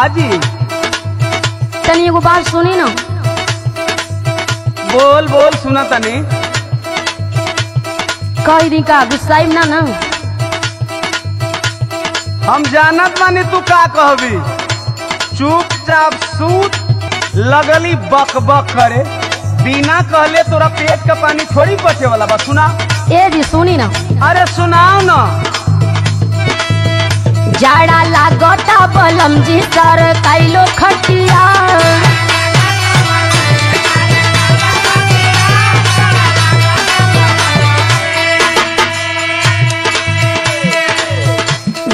हाँ जी। तनी एगो बात सुनी ना। बोल बोल सुना तनी। कह दी का गुस्साई ना ना। हम जानत मानी तू का कहबी। चुपचाप सूत लगली बक बक करे, बिना कहले तोरा पेट का पानी थोड़ी बचे वाला बा। सुना ए जी सुनी ना। अरे सुनाओ ना। जाड़ा लागता बलम जी सर कैलो खटिया।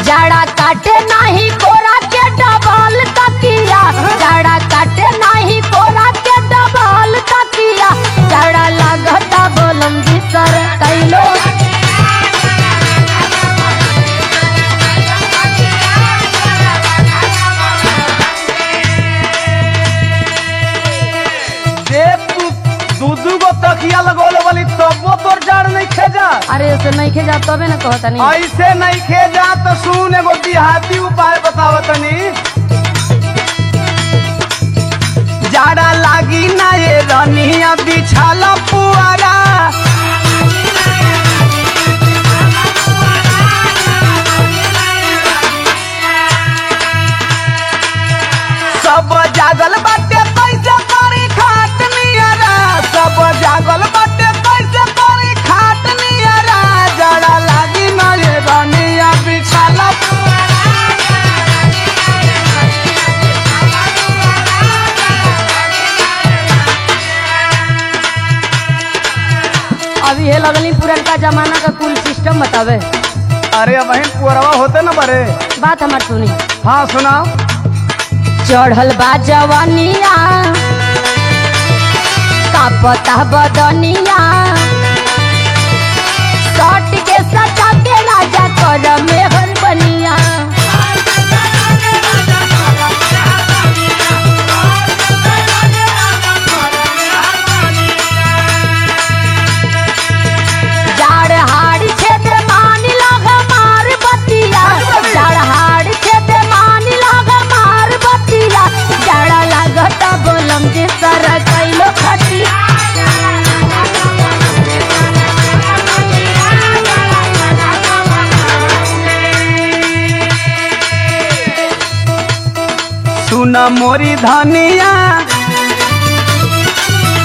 जाड़ा काटे नहीं कोरा के डबल तकिया। जाड़ा काटे नहीं कोरा के डबल तकिया। जाड़ा लागता बलम जी सर कैलो। तकिया लगोले वाली तबो तोर जाड़ नहीं खेजा। अरे ऐसे नहीं खेजा तबे ना कहता नहीं। ऐसे नहीं खेजा तो सुन एगो देहाती उपाय बतावतनी। जाड़ा लागी ना ये रनिया बिछाला पुआरा। सब जागल बाटे कैसे करी खाट नियरा। सब जागल बाटे कैसे करी खाट नियरा। जाड़ा लागी ना ये रनिया बिछाला। अभी ये लगनी पुरनका जमाना का कुल सिस्टम बतावे। अरे अब पुअरवा होते ना बरे। बात हमार सुनी। हाँ सुनाओ। चढ़ल बा जवानिया का पता बदनिया। सट के सटा के राजा कर मेहर बनिया। जाड़ हाड़ छेद मान लग मार बतिया। जाड़ हाड़ छेद मान लग मार बतिया। जाड़ा लागता बोलम जे सर कैलो खटिया। सुना मोरी धनिया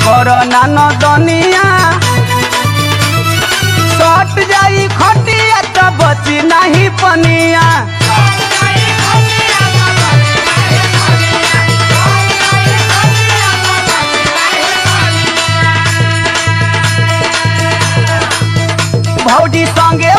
कोरोना न दनिया। सट जाई खटिया तो बची नहीं पनिया। भौजी संगे